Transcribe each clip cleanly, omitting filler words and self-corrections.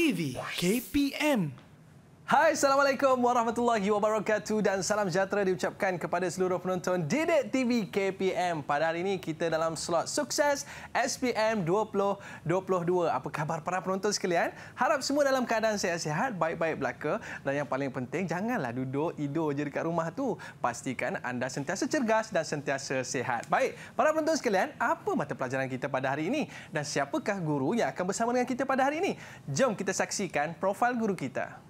TV KPM. Hai, Assalamualaikum warahmatullahi wabarakatuh dan salam sejahtera diucapkan kepada seluruh penonton Didik TV KPM. Pada hari ini kita dalam slot sukses SPM 2022. Apa khabar para penonton sekalian? Harap semua dalam keadaan sihat-sihat, baik-baik belaka, dan yang paling penting janganlah duduk tidur je dekat rumah tu. Pastikan anda sentiasa cergas dan sentiasa sihat. Baik, para penonton sekalian, apa mata pelajaran kita pada hari ini dan siapakah guru yang akan bersama dengan kita pada hari ini? Jom kita saksikan profil guru kita.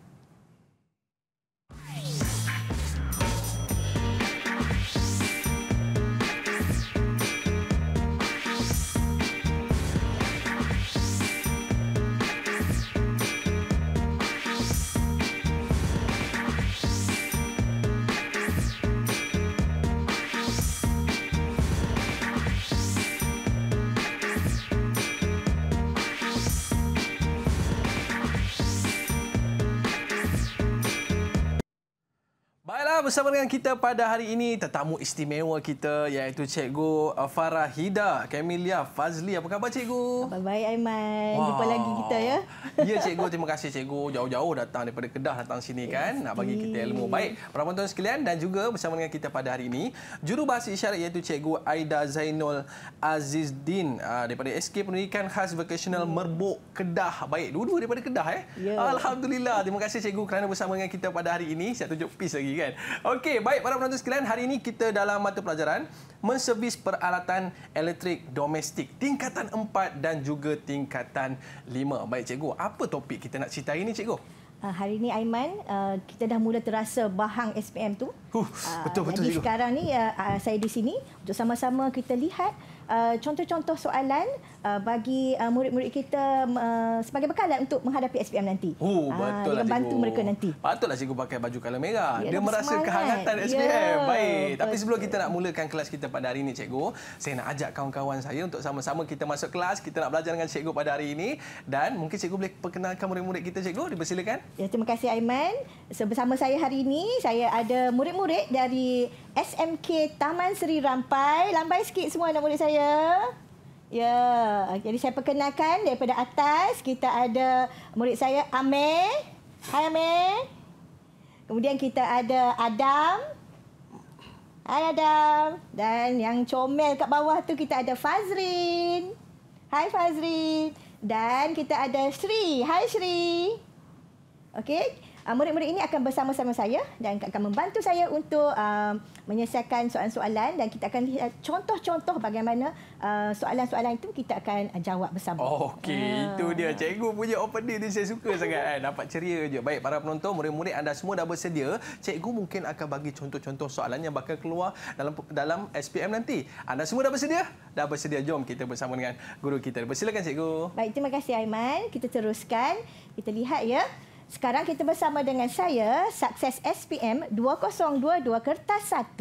Bersama dengan kita pada hari ini tetamu istimewa kita iaitu Cikgu Farahida Camelia Fazli. Apa khabar Cikgu? Khabar baik Aiman. Jumpa lagi kita ya. Ya Cikgu, terima kasih Cikgu jauh-jauh datang daripada Kedah datang sini kan nak bagi kita ilmu. Baik, para penonton sekalian dan juga bersama dengan kita pada hari ini juru bahasa isyarat iaitu Cikgu Aida Zainul Azizdin daripada SK Pendidikan Khas Vocational Merbuk Kedah. Baik, dua-dua daripada Kedah Alhamdulillah. Terima kasih Cikgu kerana bersama dengan kita pada hari ini. Saya tunjuk piece lagi kan. Okey, baik para penonton sekalian, hari ini kita dalam mata pelajaran menservis peralatan elektrik domestik tingkatan 4 dan juga tingkatan 5. Baik Cikgu, apa topik kita nak cerita hari ini Cikgu? Hari ini Aiman, kita dah mula terasa bahang SPM tu. Betul-betul Jadi sekarang ni saya di sini untuk sama-sama kita lihat contoh-contoh soalan bagi murid-murid kita sebagai bekalan untuk menghadapi SPM nanti. Betul lah membantu Cikgu. mereka nanti. Patutlah Cikgu pakai baju kolor merah. Ya, dia merasa semangat. kehangatan SPM. Baik. Tapi Betul. sebelum kita nak mulakan kelas kita pada hari ini Cikgu, saya nak ajak kawan-kawan saya untuk sama-sama kita masuk kelas. Kita nak belajar dengan Cikgu pada hari ini. Dan mungkin Cikgu boleh perkenalkan murid-murid kita Cikgu. Dipersilakan. Ya, terima kasih Aiman. Bersama saya hari ini, saya ada murid-murid dari SMK Taman Seri Rampai. Lambai sikit semua anak murid saya. Ya, jadi saya perkenalkan daripada atas. Kita ada murid saya Amir. Hai Amir. Kemudian kita ada Adam. Hai Adam. Dan yang comel kat bawah tu kita ada Fazrin. Hai Fazrin. Dan kita ada Sri. Hai Sri. Okey, murid-murid ini akan bersama-sama saya dan akan membantu saya untuk menyelesaikan soalan-soalan dan kita akan lihat contoh-contoh bagaimana soalan-soalan itu kita akan jawab bersama. Okey, itu dia Cikgu punya opening ni saya suka sangat kan. Dapat ceria je. Baik para penonton, murid-murid anda semua dah bersedia. Cikgu mungkin akan bagi contoh-contoh soalan yang bakal keluar dalam SPM nanti. Anda semua dah bersedia? Dah bersedia. Jom kita bersama dengan guru kita. Persilakan Cikgu. Baik, terima kasih Aiman. Kita teruskan. Kita lihat ya. Sekarang kita bersama dengan saya, Sukses SPM 2022 Kertas 1,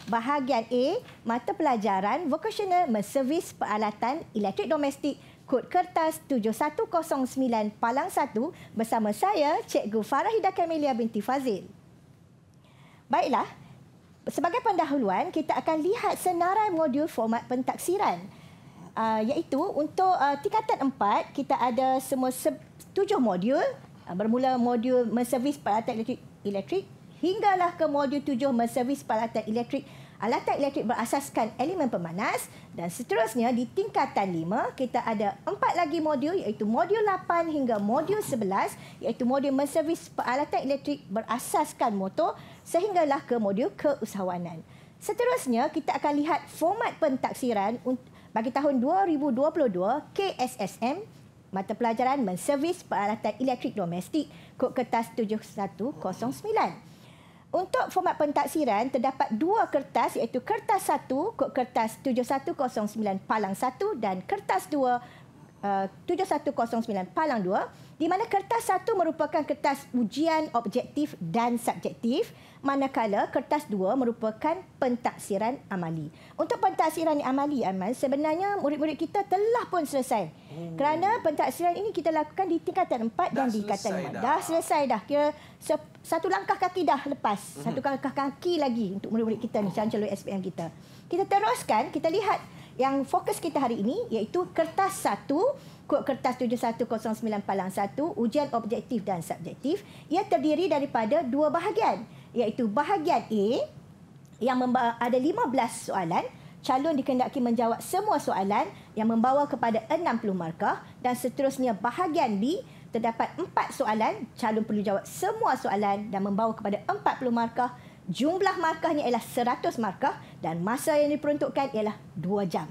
bahagian A, mata pelajaran Vocational Menservis Peralatan Elektrik Domestik, kod kertas 7109 Palang 1, bersama saya, Cikgu Farahida Camelia binti Fazil. Baiklah, sebagai pendahuluan, kita akan lihat senarai modul format pentaksiran. Iaitu untuk tingkatan 4, kita ada semua 7 modul. Bermula modul menservis peralatan elektrik hinggalah ke modul 7 menservis peralatan elektrik berasaskan elemen pemanas, dan seterusnya di tingkatan 5 kita ada 4 lagi modul iaitu modul 8 hingga modul 11 iaitu modul menservis peralatan elektrik berasaskan motor sehinggalah ke modul keusahawanan. Seterusnya kita akan lihat format pentaksiran bagi tahun 2022 KSSM, mata pelajaran menservis peralatan elektrik domestik, kod kertas 7109. Untuk format pentaksiran, terdapat 2 kertas iaitu kertas 1, kod kertas 7109 Palang 1 dan kertas 2, 7109 Palang 2, di mana kertas 1 merupakan kertas ujian objektif dan subjektif, manakala kertas 2 merupakan pentaksiran amali. Untuk pentaksiran amali, Aiman, sebenarnya murid-murid kita telah pun selesai. Kerana pentaksiran ini kita lakukan di tingkatan 4 dan di tingkatan 5. Dah selesai dah. Kira satu langkah kaki dah lepas. Satu langkah kaki lagi untuk murid-murid kita ni, calon-calon SPM kita. Kita teruskan, kita lihat Yang fokus kita hari ini iaitu kertas 1, kod kertas 7109-1, ujian objektif dan subjektif. Ia terdiri daripada 2 bahagian, iaitu bahagian A yang ada 15 soalan. Calon dikehendaki menjawab semua soalan yang membawa kepada 60 markah, dan seterusnya bahagian B terdapat 4 soalan. Calon perlu jawab semua soalan dan membawa kepada 40 markah. Jumlah markahnya ialah 100 markah dan masa yang diperuntukkan ialah 2 jam.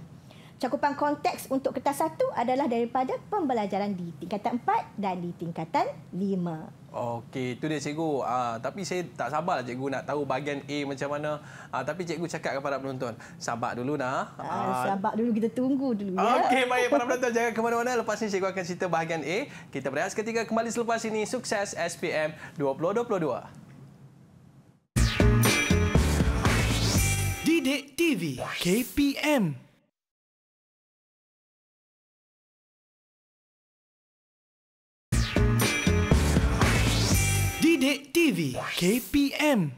Cakupan konteks untuk kertas 1 adalah daripada pembelajaran di tingkatan 4 dan di tingkatan 5. Okey, itu dia cikgu. Tapi saya tak sabarlah cikgu nak tahu bahagian A macam mana. Tapi cikgu cakap kepada penonton, sabar dulu nak. Sabar dulu, kita tunggu dulu ya. Okey, baik para penonton, jangan ke mana-mana. Lepas ni cikgu akan cerita bahagian A. Kita berehat seketika, kembali selepas ini. Sukses SPM 2022. Didik TV KPM. Didik TV KPM.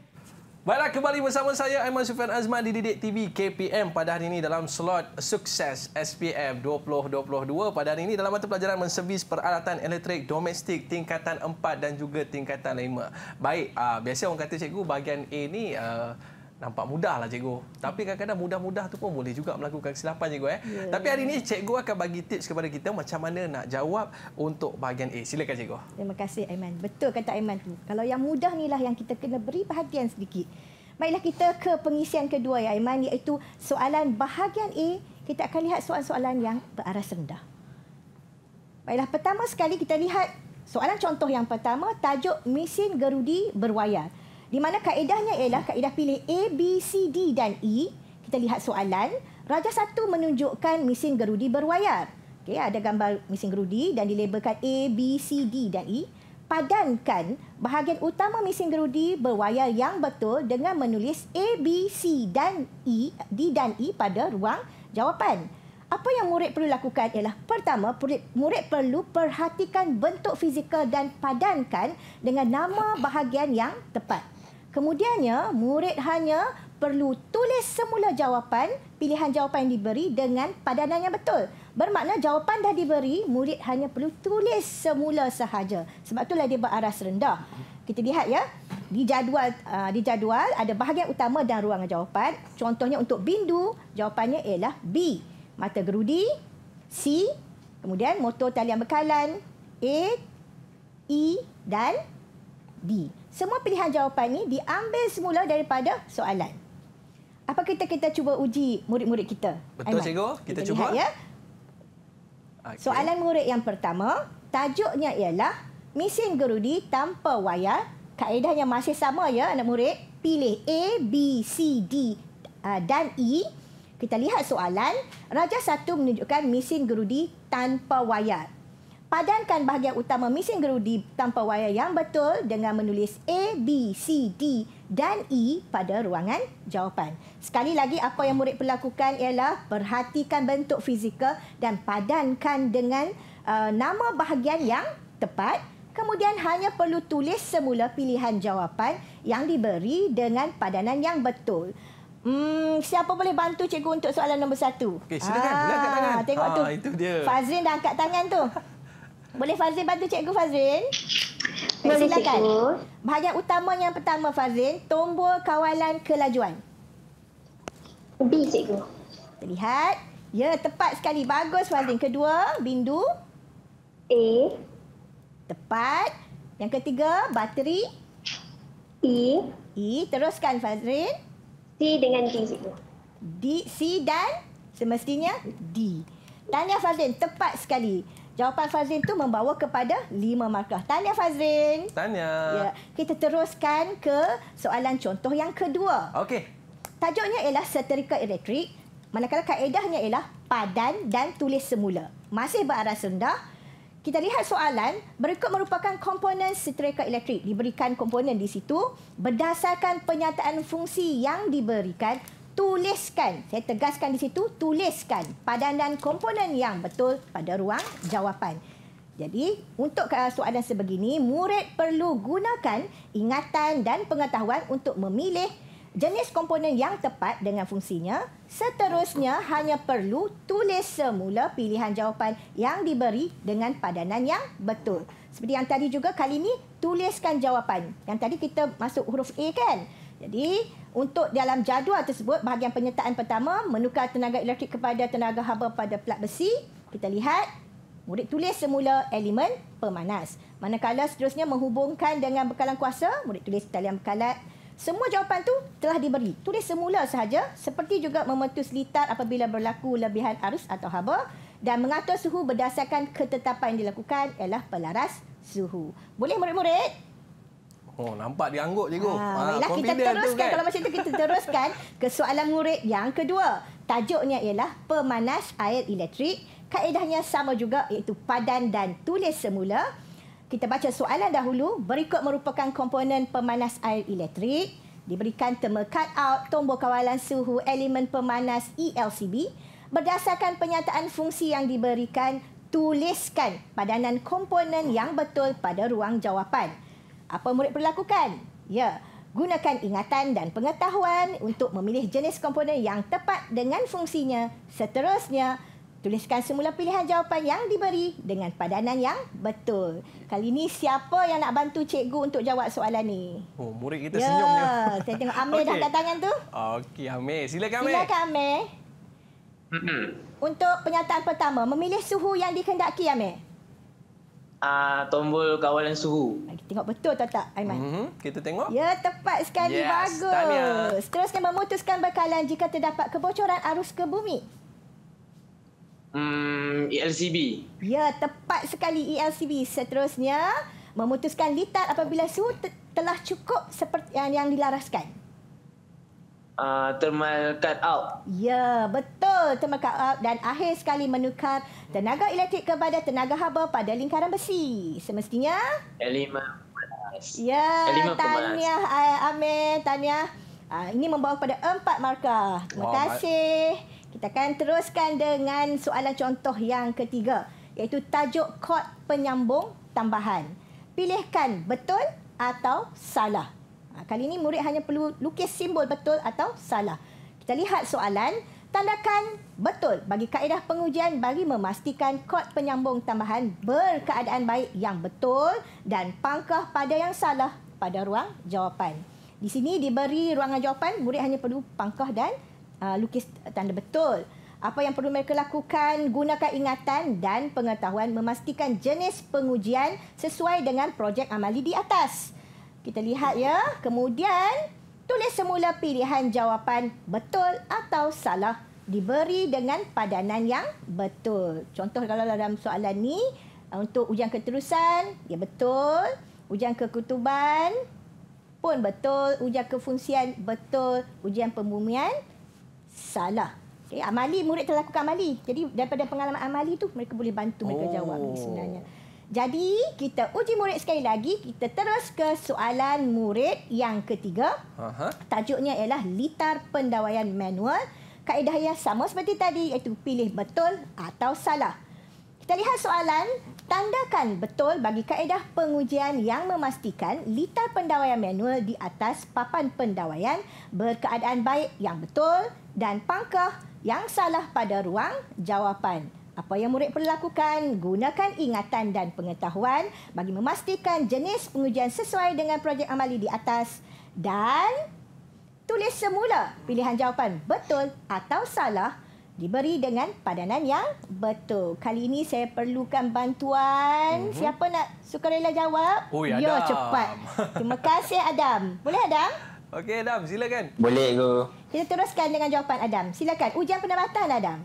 Baiklah, kembali bersama saya Aiman Sufian Azman di Didik TV KPM pada hari ini dalam slot Sukses SPM 2022. Pada hari ini dalam mata pelajaran menservis peralatan elektrik domestik tingkatan 4 dan juga tingkatan 5. Baik, biasa orang kata cikgu bahagian A ni nampak mudah lah cikgu. Tapi kadang-kadang mudah-mudah tu pun boleh juga melakukan kesilapan cikgu. Yeah. Tapi hari ini cikgu akan bagi tips kepada kita macam mana nak jawab untuk bahagian A. Silakan cikgu. Terima kasih Aiman. Betul kata Aiman tu. Kalau yang mudah ni lah yang kita kena beri perhatian sedikit. Baiklah, kita ke pengisian kedua ya Aiman, iaitu soalan bahagian A. Kita akan lihat soalan-soalan yang beraras rendah. Baiklah, pertama sekali kita lihat soalan contoh yang pertama, tajuk mesin gerudi berwayar. Di mana kaedahnya ialah kaedah pilih A, B, C, D dan E. Kita lihat soalan. Raja 1 menunjukkan mesin gerudi berwayar. Okey, ada gambar mesin gerudi dan dilabelkan A, B, C, D dan E. Padankan bahagian utama mesin gerudi berwayar yang betul dengan menulis A, B, C dan E, D dan E pada ruang jawapan. Apa yang murid perlu lakukan ialah pertama, murid perlu perhatikan bentuk fizikal dan padankan dengan nama bahagian yang tepat. Kemudiannya, murid hanya perlu tulis semula jawapan, pilihan jawapan yang diberi dengan padanan yang betul. Bermakna jawapan dah diberi, murid hanya perlu tulis semula sahaja. Sebab itulah dia beraras rendah. Kita lihat ya, di jadual ada bahagian utama dan ruangan jawapan. Contohnya untuk bindu, jawapannya ialah B, mata gerudi, C, kemudian motor talian bekalan, A, E dan D. Semua pilihan jawapan ini diambil semula daripada soalan. Apa kita cuba uji murid-murid kita? Betul Aiman, cikgu, kita cuba. Lihat, ya. Okay. Soalan murid yang pertama, tajuknya ialah mesin gerudi tanpa wayar. Kaedahnya masih sama ya anak murid. Pilih A, B, C, D dan E. Kita lihat soalan. Raja 1 menunjukkan mesin gerudi tanpa wayar. Padankan bahagian utama mesin gerudi tanpa wayar yang betul dengan menulis A, B, C, D dan E pada ruangan jawapan. Sekali lagi, apa yang murid perlu lakukan ialah perhatikan bentuk fizikal dan padankan dengan nama bahagian yang tepat. Kemudian hanya perlu tulis semula pilihan jawapan yang diberi dengan padanan yang betul. Siapa boleh bantu cikgu untuk soalan nombor 1? Okey, silakan. Boleh angkat tangan. Tengok tu. Itu dia. Fazrin dah angkat tangan tu. Boleh Fazrin bantu cikgu, Fazrin? Boleh, silakan. cikgu. Bahagian utama yang pertama, Fazrin, tombol kawalan kelajuan. B, cikgu. Kita lihat. Ya, tepat sekali. Bagus, Fazrin. Kedua, bindu. A. Tepat. Yang ketiga, bateri. E. E. Teruskan, Fazrin. C dengan D, cikgu. D, C dan semestinya D. Tahniah, Fazrin. Tepat sekali. Jawapan Fazrin tu membawa kepada 5 markah. Tahniah, Fazrin. Tahniah. Ya, kita teruskan ke soalan contoh yang kedua. Okey. Tajuknya ialah setrika elektrik. Manakala kaedahnya ialah padan dan tulis semula. Masih beraras rendah. Kita lihat soalan. Berikut merupakan komponen setrika elektrik. Diberikan komponen di situ. Berdasarkan penyataan fungsi yang diberikan, tuliskan. Saya tegaskan di situ, tuliskan padanan komponen yang betul pada ruang jawapan. Jadi, untuk soalan sebegini, murid perlu gunakan ingatan dan pengetahuan untuk memilih jenis komponen yang tepat dengan fungsinya. Seterusnya, hanya perlu tulis semula pilihan jawapan yang diberi dengan padanan yang betul. Seperti yang tadi juga, kali ini tuliskan jawapan. Yang tadi kita masuk huruf A kan? Jadi, untuk dalam jadual tersebut, bahagian penyertaan pertama, menukar tenaga elektrik kepada tenaga haba pada plat besi. Kita lihat, murid tulis semula elemen pemanas. Manakala seterusnya menghubungkan dengan bekalan kuasa, murid tulis talian bekalan. Semua jawapan tu telah diberi. Tulis semula sahaja, seperti juga memutus litar apabila berlaku lebihan arus atau haba, dan mengatur suhu berdasarkan ketetapan yang dilakukan ialah pelaras suhu. Boleh murid-murid? Oh, nampak dia anggut cikgu. Baiklah, kita teruskan. Kalau macam itu, kita teruskan ke soalan murid yang kedua. Tajuknya ialah pemanas air elektrik. Kaedahnya sama juga, iaitu padan dan tulis semula. Kita baca soalan dahulu. Berikut merupakan komponen pemanas air elektrik. Diberikan terma cut out tombol kawalan suhu elemen pemanas ELCB. Berdasarkan penyataan fungsi yang diberikan, tuliskan padanan komponen yang betul pada ruang jawapan. Apa murid perlu lakukan? Ya, gunakan ingatan dan pengetahuan untuk memilih jenis komponen yang tepat dengan fungsinya. Seterusnya, tuliskan semula pilihan jawapan yang diberi dengan padanan yang betul. Kali ini siapa yang nak bantu cikgu untuk jawab soalan ni? Oh, murid kita senyumnya. Ya, saya tengok Amir dah angkat tangan tu. Okey, Amir. Silakan Amir. Silakan Amir. Untuk penyataan pertama, memilih suhu yang dikehendaki Amir. Tombol kawalan suhu. Kita tengok betul atau tak, Aiman? Kita tengok. Ya, tepat sekali. Yes, bagus. tahniah. Seterusnya, memutuskan bekalan jika terdapat kebocoran arus ke bumi. ELCB. Ya, tepat sekali ELCB. Seterusnya, memutuskan litar apabila suhu telah cukup seperti yang dilaraskan. Thermal cut out. Ya, betul. Thermal cut out. Dan akhir sekali menukar tenaga elektrik kepada tenaga haba pada lingkaran besi. Semestinya? Elemen pemanas. Ya, Elemen tahniah Amir, tahniah. Ini membawa kepada 4 markah. Terima kasih. Kita akan teruskan dengan soalan contoh yang ketiga, iaitu tajuk kod penyambung tambahan. Pilihkan betul atau salah. Kali ini murid hanya perlu lukis simbol betul atau salah. Kita lihat soalan. Tandakan betul bagi kaedah pengujian bagi memastikan kod penyambung tambahan berkeadaan baik yang betul dan pangkah pada yang salah pada ruang jawapan. Di sini diberi ruangan jawapan, murid hanya perlu pangkah dan lukis tanda betul. Apa yang perlu mereka lakukan? Gunakan ingatan dan pengetahuan memastikan jenis pengujian sesuai dengan projek amali di atas. Kita lihat ya. Kemudian, tulis semula pilihan jawapan betul atau salah diberi dengan padanan yang betul. Contoh kalau dalam soalan ni, untuk ujian keterusan, ya betul. Ujian kekutuban pun betul. Ujian kefungsian betul. Ujian pembumian salah. Okay, amali, murid telah lakukan amali. Jadi daripada pengalaman amali tu, mereka boleh bantu mereka jawab sebenarnya. Jadi, kita uji murid sekali lagi. Kita terus ke soalan murid yang ketiga. Tajuknya ialah litar pendawaian manual. Kaedah yang sama seperti tadi, iaitu pilih betul atau salah. Kita lihat soalan. Tandakan betul bagi kaedah pengujian yang memastikan litar pendawaian manual di atas papan pendawaian berkeadaan baik yang betul dan pangkah yang salah pada ruang jawapan. Apa yang murid perlu lakukan? Gunakan ingatan dan pengetahuan bagi memastikan jenis pengujian sesuai dengan projek amali di atas dan tulis semula pilihan jawapan betul atau salah diberi dengan padanan yang betul. Kali ini saya perlukan bantuan. Siapa nak sukarela jawab? Adam. Ya, cepat. Terima kasih Adam. Boleh Adam? Okey Adam, silakan. Boleh go. Kita teruskan dengan jawapan Adam. Silakan. Ujian pendapatan Adam.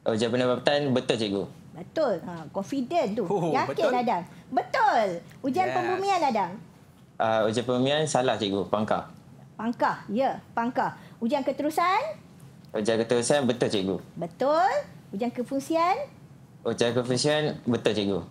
Ujian pendapatan betul cikgu. Betul. Confident tu. Yakin betul? Adam. Betul. Ujian pembumian Adam. Ujian pembumian salah cikgu. Pangkah. Pangkah. Ya, pangkah. Ujian keterusan. Ujian keterusan betul cikgu. Betul. Ujian kefungsian. Ujian kefungsian betul cikgu.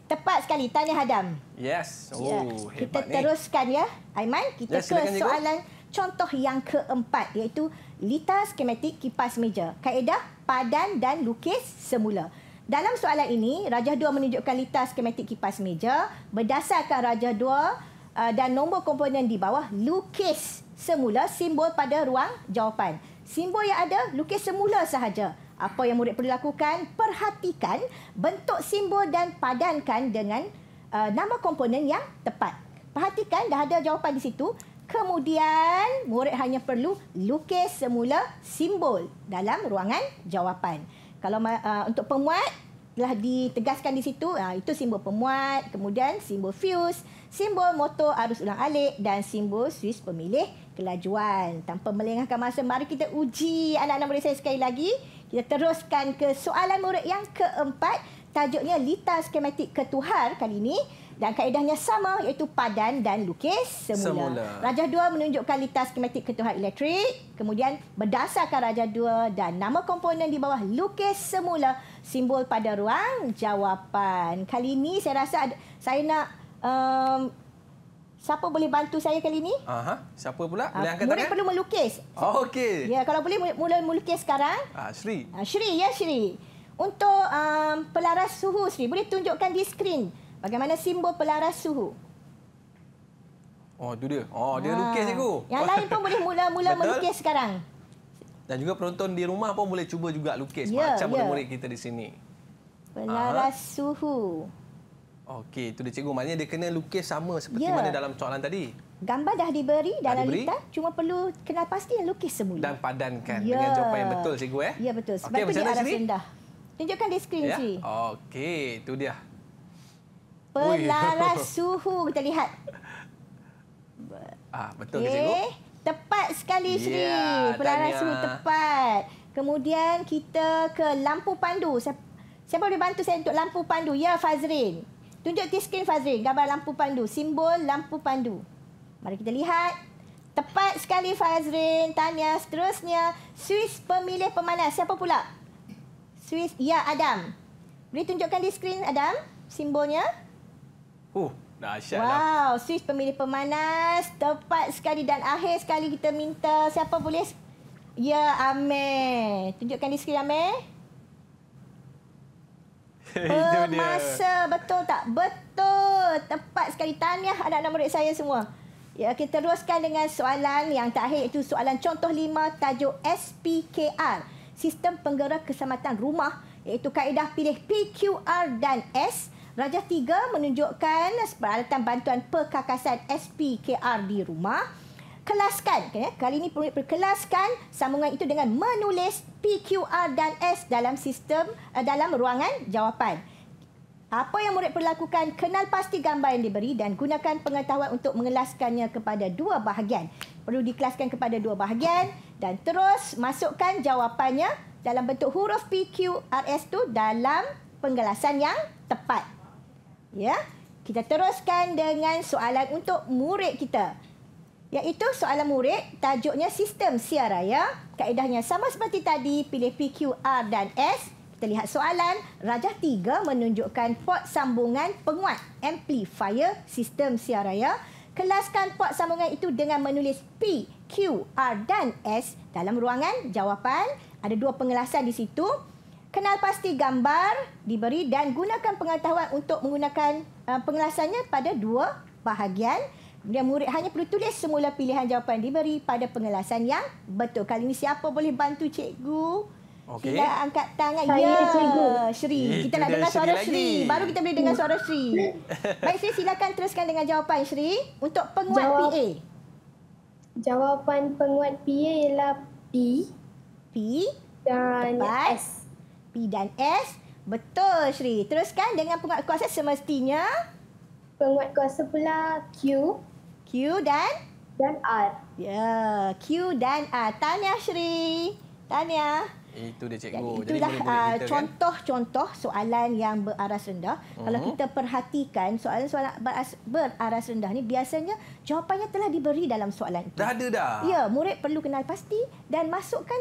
Tepat sekali. Tanya Adam. Yes. Kita hebat ni. teruskan ya. Aiman, kita ke silakan, cikgu. soalan contoh yang keempat, iaitu litar skematik kipas meja. Kaedah padan dan lukis semula. Dalam soalan ini, Rajah 2 menunjukkan litar skematik kipas meja. Berdasarkan Rajah 2 dan nombor komponen di bawah, lukis semula simbol pada ruang jawapan. Simbol yang ada, lukis semula sahaja. Apa yang murid perlu lakukan? Perhatikan bentuk simbol dan padankan dengan nama komponen yang tepat. Perhatikan dah ada jawapan di situ. Kemudian murid hanya perlu lukis semula simbol dalam ruangan jawapan. Kalau untuk pemuat telah ditegaskan di situ, itu simbol pemuat, kemudian simbol fuse, simbol motor arus ulang-alik dan simbol suis pemilih kelajuan. Tanpa melengahkan masa, mari kita uji anak-anak murid saya sekali lagi. Kita teruskan ke soalan murid yang keempat. Tajuknya litar skematik ketuhar kali ini. Dan kaedahnya sama, iaitu padan dan lukis semula. Rajah 2 menunjukkan litar skematik ketuhar elektrik. Kemudian berdasarkan rajah 2 dan nama komponen di bawah, lukis semula simbol pada ruang jawapan. Kali ini saya rasa saya nak... siapa boleh bantu saya kali ini? Siapa pula? Boleh angkat tangan? Murid perlu melukis. Okey. Ya, kalau boleh mula melukis sekarang. Shri. Shri, ya Shri. Untuk pelaras suhu, Shri, boleh tunjukkan di skrin bagaimana simbol pelaras suhu. Oh, itu dia. Oh, dia lukis, cikgu. Yang lain pun boleh mula-mula melukis sekarang. Dan juga penonton di rumah pun boleh cuba juga lukis macam murid-murid kita di sini. Pelaras suhu. Okey, itu dia cikgu. Maknanya dia kena lukis sama seperti mana dalam soalan tadi. Gambar dah diberi dalam litar, cuma perlu kenal pasti yang lukis semula. Dan padankan dengan jawapan yang betul, cikgu. Ya, betul. Sebab itu di arah rendah. Tunjukkan di skrin, Sri. Okey, itu dia. Pelaras suhu, kita lihat. Betul ke, cikgu? Tepat sekali, Sri. Pelaras suhu tepat. Kemudian kita ke lampu pandu. Siapa boleh bantu saya untuk lampu pandu? Ya, Fazrin. Tunjuk di skrin, Fazrin. Gambar lampu pandu. Simbol lampu pandu. Mari kita lihat. Tepat sekali, Fazrin. Tanya seterusnya. Suis pemilih pemanas. Siapa pula? Suis. Ya, Adam. Boleh tunjukkan di skrin, Adam, simbolnya? Dahsyat. Wow, suis pemilih pemanas. Tepat sekali. Dan akhir sekali kita minta siapa boleh? Ya, Amir. Tunjukkan di skrin, Amir. Masa, betul tak? Betul. Tepat sekali. Tahniah anak-anak murid saya semua. Ya, kita teruskan dengan soalan yang terakhir, iaitu soalan contoh 5 tajuk SPKR. Sistem Penggerak Keselamatan Rumah, iaitu kaedah pilih P, Q, R dan S. Rajah 3 menunjukkan peralatan bantuan perkakasan SPKR di rumah. Kelaskan, kali ini kelaskan sambungan itu dengan menulis P, Q, R dan S dalam sistem dalam ruangan jawapan. Apa yang murid perlu lakukan? Kenal pasti gambar yang diberi dan gunakan pengetahuan untuk mengelaskannya kepada dua bahagian. Perlu dikelaskan kepada dua bahagian dan terus masukkan jawapannya dalam bentuk huruf P, Q, R, S tu dalam penggelasan yang tepat. Ya, kita teruskan dengan soalan untuk murid kita. Iaitu soalan murid, tajuknya sistem siar raya. Kaedahnya sama seperti tadi, pilih P, Q, R dan S. Kita lihat soalan. Rajah 3 menunjukkan port sambungan penguat amplifier sistem siar raya. Kelaskan port sambungan itu dengan menulis P, Q, R dan S dalam ruangan jawapan. Ada dua pengelasan di situ. Kenal pasti gambar diberi dan gunakan pengetahuan untuk menggunakan pengelasannya pada dua bahagian. Kemudian murid hanya perlu tulis semula pilihan jawapan diberi pada pengelasan yang betul. Kali ini siapa boleh bantu cikgu? Okey. Sila angkat tangan. Saya, cikgu. Shri. Kita Itu nak dia dengar suara Shri Shri. lagi. Baru kita boleh dengar suara Shri. Baik, Shri, silakan teruskan dengan jawapan Shri. Untuk penguat PA. Jawapan penguat PA ialah P P dan tepat. S. P dan S. Betul, Shri. Teruskan dengan penguat kuasa semestinya Penguat kuasa pula Q Q dan R. ya, Q dan R. Tahniah, Shri. Tahniah. Itu dia, cikgu. Jadi, Jadi itulah murid-murid kita, contoh-contoh soalan yang beraras rendah. Kalau kita perhatikan soalan-soalan beraras rendah ni biasanya jawapannya telah diberi dalam soalan itu. Dah ada dah. Ya, murid perlu kenal pasti dan masukkan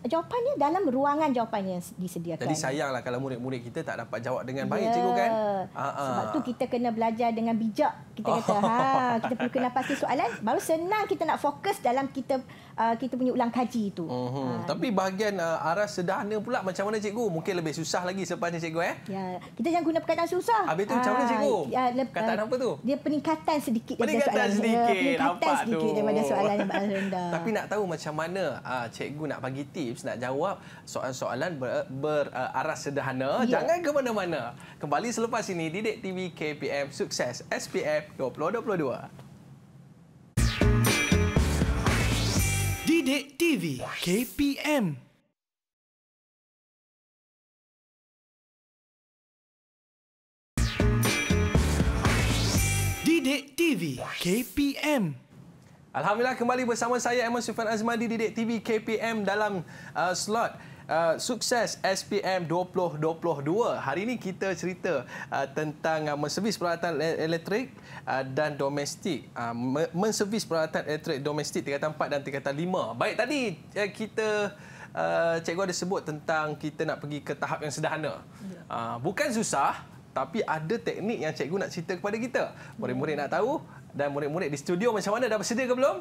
jawapannya dalam ruangan jawapannya yang disediakan. Jadi sayanglah kalau murid-murid kita tak dapat jawab dengan baik, cikgu kan? Sebab tu kita kena belajar dengan bijak. Kita kata, kita perlu kenal pasti soalan. Baru senang kita nak fokus dalam kita kita punya ulang kaji itu. Tapi bahagian aras sederhana pula macam mana cikgu? Mungkin lebih susah lagi selepas ni cikgu Ya, kita jangan guna perkataan susah. Habis tu macam mana cikgu? Perkataan apa tu? Dia peningkatan sedikit Peningkatan daripada soalan. sedikit. Peningkatan Nampak sedikit tu. daripada soalan yang balas rendah. Tapi nak tahu macam mana cikgu nak bagi tips nak jawab soalan-soalan beraras sederhana. Jangan ke mana-mana. Kembali selepas ini Didik TV KPM Sukses SPM 2022. Didik TV KPM. Didik TV KPM. Alhamdulillah kembali bersama saya Ahmad Sufyan Azmadi Didik TV KPM dalam slot Sukses SPM 2022. Hari ini kita cerita tentang menservis peralatan elektrik dan domestik. Menservis peralatan elektrik domestik tingkatan 4 dan tingkatan 5. Baik, tadi kita cikgu ada sebut tentang kita nak pergi ke tahap yang sederhana. Bukan susah, tapi ada teknik yang cikgu nak cerita kepada kita. Murid-murid nak tahu dan murid-murid di studio macam mana, dah bersedia ke belum?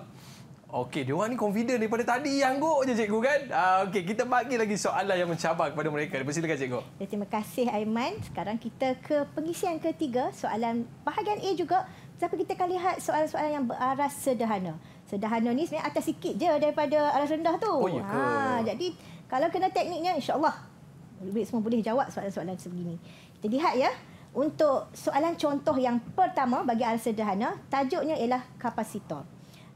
Okey, diorang ni confident daripada tadi angguk je cikgu kan. Okey, kita bagi lagi soalan yang mencabar kepada mereka. Silakan cikgu. Ya, terima kasih Aiman. Sekarang kita ke pengisian ketiga, soalan bahagian A juga. Tapi kita akan lihat soalan-soalan yang beraras sederhana. Sederhana ni sebenarnya atas sikit je daripada aras rendah tu. Oh, ya ke? Jadi kalau kena tekniknya, insya-Allah murid semua boleh jawab soalan-soalan sebegini. Kita lihat ya. Untuk soalan contoh yang pertama bagi aras sederhana, tajuknya ialah kapasitor.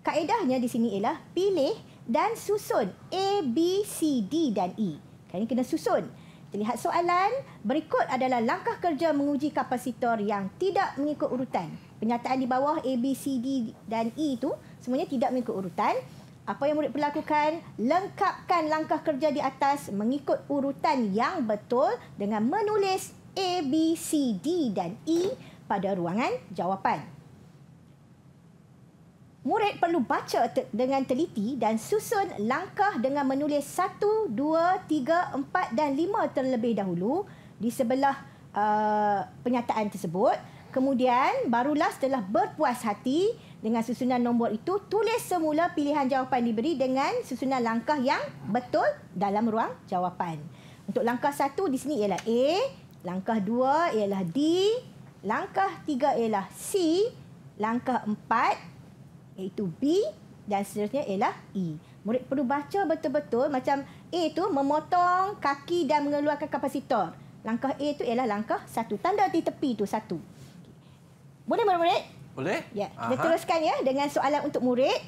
Kaedahnya di sini ialah pilih dan susun A, B, C, D dan E. Kali ini kena susun. Kita lihat soalan. Berikut adalah langkah kerja menguji kapasitor yang tidak mengikut urutan. Penyataan di bawah A, B, C, D dan E itu semuanya tidak mengikut urutan. Apa yang murid perlu lakukan? Lengkapkan langkah kerja di atas mengikut urutan yang betul dengan menulis A, B, C, D dan E pada ruangan jawapan. Murid perlu baca dengan teliti dan susun langkah dengan menulis 1, 2, 3, 4 dan 5 terlebih dahulu di sebelah penyataan tersebut. Kemudian barulah setelah berpuas hati dengan susunan nombor itu, tulis semula pilihan jawapan diberi dengan susunan langkah yang betul dalam ruang jawapan. Untuk langkah 1 di sini ialah A, langkah 2 ialah D, langkah 3 ialah C, langkah 4 iaitu B dan seterusnya ialah E. Murid perlu baca betul-betul macam A itu memotong kaki dan mengeluarkan kapasitor. Langkah A itu ialah langkah 1. Tanda di tepi itu 1. Boleh murid-murid? Boleh? Ya, kita teruskan ya dengan soalan untuk murid.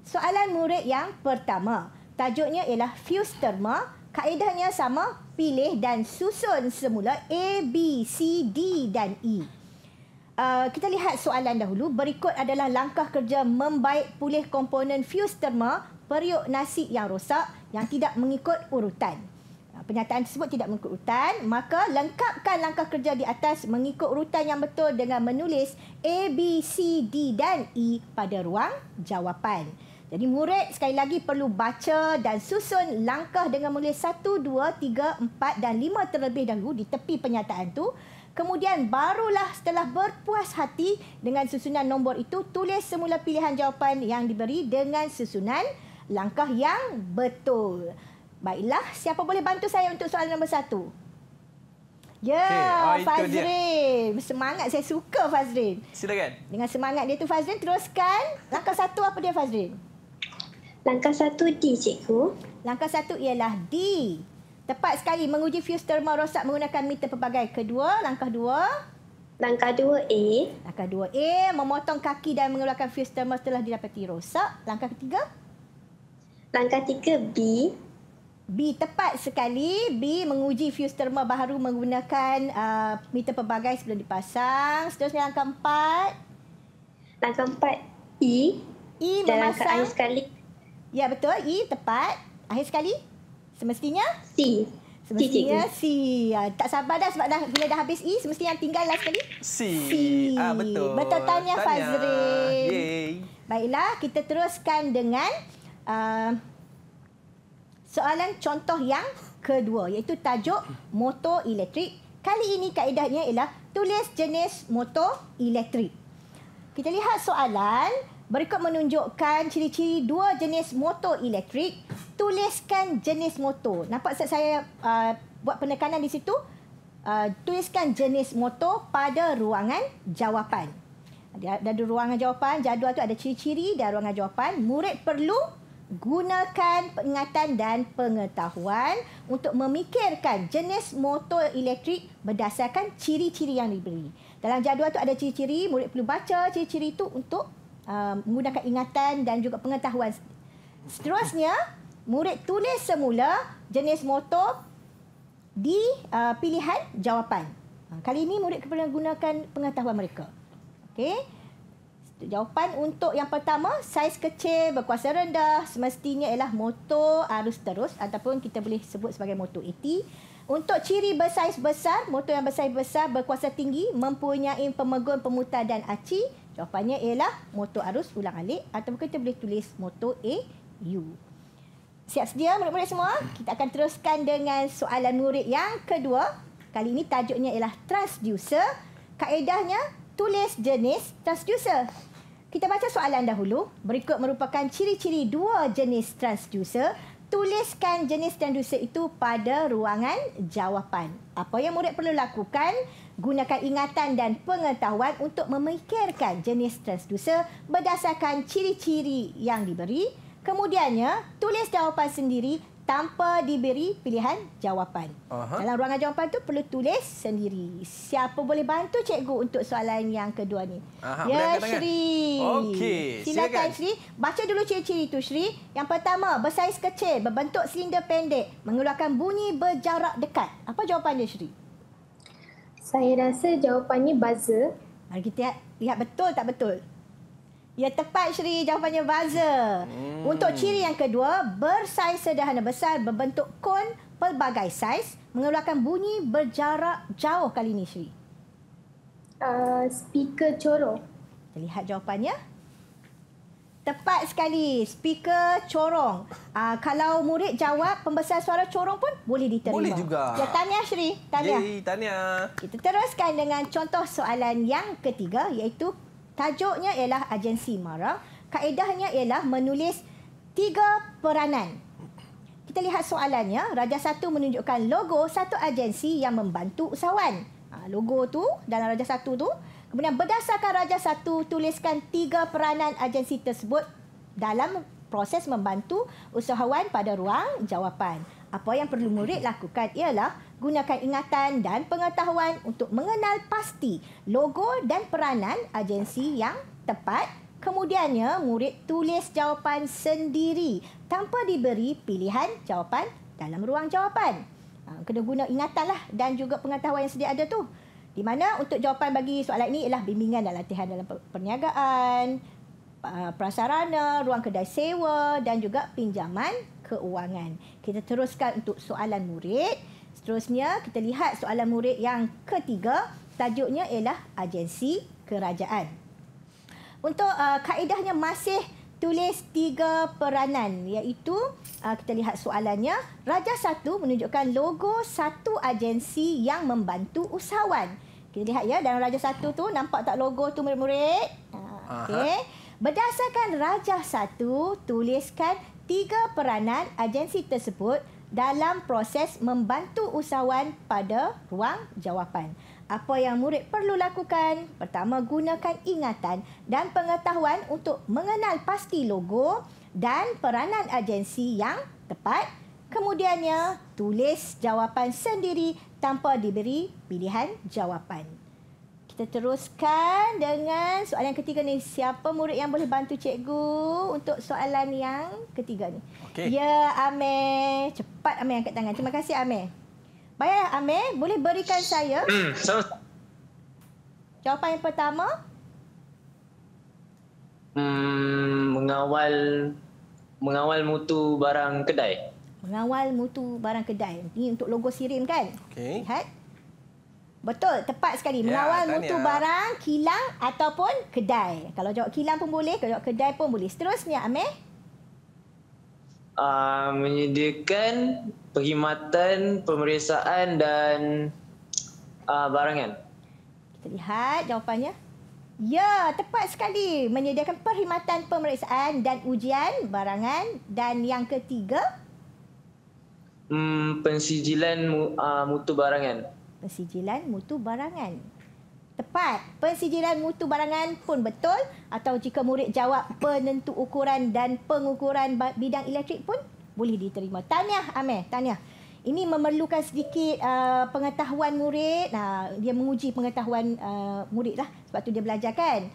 Soalan murid yang pertama. Tajuknya ialah fuse terma. Kaedahnya sama, pilih dan susun semula A, B, C, D dan E. Kita lihat soalan dahulu. Berikut adalah langkah kerja membaik pulih komponen fuse terma periuk nasi yang rosak yang tidak mengikut urutan. Penyataan tersebut tidak mengikut urutan, maka lengkapkan langkah kerja di atas mengikut urutan yang betul dengan menulis A, B, C, D dan E pada ruang jawapan. Jadi murid sekali lagi perlu baca dan susun langkah dengan menulis 1, 2, 3, 4 dan 5 terlebih dahulu di tepi penyataan tu. Kemudian barulah setelah berpuas hati dengan susunan nombor itu, tulis semula pilihan jawapan yang diberi dengan susunan langkah yang betul. Baiklah, siapa boleh bantu saya untuk soalan nombor 1? Ya, Fazrin. Bersemangat, saya suka Fazrin. Silakan. Dengan semangat dia tu Fazrin, teruskan. Langkah 1 apa dia Fazrin? Langkah 1 D, cikgu. Langkah 1 ialah D. Tepat sekali, menguji fuse terma rosak menggunakan meter pelbagai. Kedua, langkah 2. Langkah 2 A. Langkah 2A, memotong kaki dan mengeluarkan fuse terma setelah didapati rosak. Langkah ketiga. Langkah 3 B. B, tepat sekali. B, menguji fuse terma baharu menggunakan meter pelbagai sebelum dipasang. Seterusnya langkah 4. Langkah 4 E. E, dan langkah memasang. akhir sekali Ya, betul. E, tepat. Akhir sekali. Semestinya C. Semestinya C. Tak sabar dah sebab bila dah habis E, semestinya yang tinggal last sekali C. Betul. Betul. Betul, tahniah Fazrin. Yeay. Baiklah, kita teruskan dengan soalan contoh yang kedua, iaitu tajuk motor elektrik. Kali ini kaedahnya ialah tulis jenis motor elektrik. Kita lihat soalan. Berikut menunjukkan ciri-ciri dua jenis motor elektrik. Tuliskan jenis motor. Nampak saya buat penekanan di situ? Tuliskan jenis motor pada ruangan jawapan. Ada ruangan jawapan, jadual tu ada ciri-ciri dan ruangan jawapan. Murid perlu gunakan peringatan dan pengetahuan untuk memikirkan jenis motor elektrik berdasarkan ciri-ciri yang diberi. Dalam jadual tu ada ciri-ciri, murid perlu baca ciri-ciri itu untuk menggunakan ingatan dan juga pengetahuan. Seterusnya, murid tulis semula jenis motor di pilihan jawapan. Kali ini murid kena gunakan pengetahuan mereka. Okey. Jawapan untuk yang pertama, saiz kecil berkuasa rendah semestinya ialah motor arus terus ataupun kita boleh sebut sebagai motor AT. Untuk ciri bersaiz besar, motor yang bersaiz besar berkuasa tinggi mempunyai pemegun pemutar dan aci. Jawapannya ialah motor arus ulang-alik ataupun kita boleh tulis motor AU. Siap sedia murid-murid semua? Kita akan teruskan dengan soalan murid yang kedua. Kali ini tajuknya ialah transducer. Kaedahnya tulis jenis transducer. Kita baca soalan dahulu. Berikut merupakan ciri-ciri dua jenis transducer. Tuliskan jenis transducer itu pada ruangan jawapan. Apa yang murid perlu lakukan? Gunakan ingatan dan pengetahuan untuk memikirkan jenis transducer berdasarkan ciri-ciri yang diberi. Kemudiannya, tulis jawapan sendiri tanpa diberi pilihan jawapan. Dalam ruangan jawapan tu perlu tulis sendiri. Siapa boleh bantu cikgu untuk soalan yang kedua ni? Ya, Shri. Okey, Silakan Shri. Baca dulu ciri-ciri itu, Shri. Yang pertama, bersaiz kecil, berbentuk silinder pendek, mengeluarkan bunyi berjarak dekat. Apa jawapannya, Shri? Saya rasa jawapannya buzzer. Mari kita lihat betul tak betul. Ya, tepat Shri, jawapannya buzzer. Untuk ciri yang kedua, bersaiz sederhana besar, berbentuk kon pelbagai saiz, mengeluarkan bunyi berjarak jauh kali ini, Shri. Speaker corong. Kita lihat jawapannya. Tepat sekali, speaker corong. Kalau murid jawab pembesar suara corong pun boleh diterima. Boleh juga. Ya, tahniah Shri. Tahniah. Yeay, tahniah. Kita teruskan dengan contoh soalan yang ketiga, iaitu tajuknya ialah agensi mara. Kaedahnya ialah menulis 3 peranan. Kita lihat soalannya. Raja 1 menunjukkan logo satu agensi yang membantu usahawan. Logo tu dalam Raja 1 tu. Kemudian berdasarkan Raja 1, tuliskan 3 peranan agensi tersebut dalam proses membantu usahawan pada ruang jawapan. Apa yang perlu murid lakukan ialah gunakan ingatan dan pengetahuan untuk mengenal pasti logo dan peranan agensi yang tepat. Kemudiannya, murid tulis jawapan sendiri tanpa diberi pilihan jawapan dalam ruang jawapan. Kena guna ingatanlah dan juga pengetahuan yang sedia ada tu. Di mana untuk jawapan bagi soalan ini ialah bimbingan dan latihan dalam perniagaan, prasarana, ruang kedai sewa dan juga pinjaman keuangan. Kita teruskan untuk soalan murid. Seterusnya, kita lihat soalan murid yang ketiga. Tajuknya ialah agensi kerajaan. Untuk kaedahnya masih tulis 3 peranan, iaitu kita lihat soalannya. Raja 1 menunjukkan logo satu agensi yang membantu usahawan. Kita lihat ya, dalam Raja 1 tu nampak tak logo tu murid-murid? Okey. Berdasarkan Raja 1, tuliskan 3 peranan agensi tersebut dalam proses membantu usahawan pada ruang jawapan. Apa yang murid perlu lakukan? Pertama, gunakan ingatan dan pengetahuan untuk mengenal pasti logo dan peranan agensi yang tepat. Kemudiannya, tulis jawapan sendiri tanpa diberi pilihan jawapan. Kita teruskan dengan soalan ketiga ni. Siapa murid yang boleh bantu cikgu untuk soalan yang ketiga ni? Okey. Ya, Amir. Cepat Amir angkat tangan. Terima kasih Amir. Baiklah Amir, boleh berikan saya jawapan yang pertama? Mengawal mutu barang kedai. Mengawal mutu barang kedai. Ini untuk logo Sirim kan? Okey. Lihat. Betul, tepat sekali. Ya, Mengawal tahniah. mutu barang, kilang ataupun kedai. Kalau jawab kilang pun boleh, kalau jawab kedai pun boleh. Seterusnya, Amir. Menyediakan perkhidmatan, pemeriksaan dan barangan. Kita lihat jawapannya. Ya, tepat sekali. Menyediakan perkhidmatan pemeriksaan dan ujian barangan. Dan yang ketiga, Pensijilan mutu barangan. pensijilan mutu barangan. Tepat. Pensijilan mutu barangan pun betul. Atau jika murid jawab penentu ukuran dan pengukuran bidang elektrik pun boleh diterima. Tahniah, Amir. Tahniah. Ini memerlukan sedikit pengetahuan murid. Dia menguji pengetahuan murid lah. Sebab tu dia belajar kan.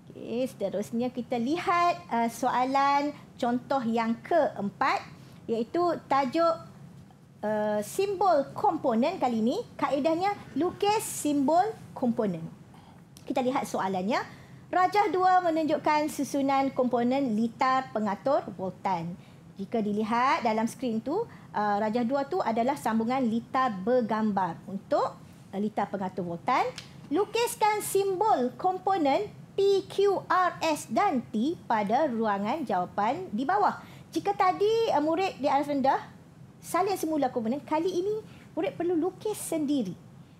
Okay, seterusnya kita lihat soalan contoh yang keempat. Iaitu tajuk simbol komponen kali ini. Kaedahnya lukis simbol komponen. Kita lihat soalannya. Rajah 2 menunjukkan susunan komponen litar pengatur voltan. Jika dilihat dalam skrin tu, rajah 2 tu adalah sambungan litar bergambar untuk litar pengatur voltan. Lukiskan simbol komponen P, Q, R, S dan T pada ruangan jawapan di bawah. Jika tadi murid di alas rendah salin semula komponen, kali ini murid perlu lukis sendiri.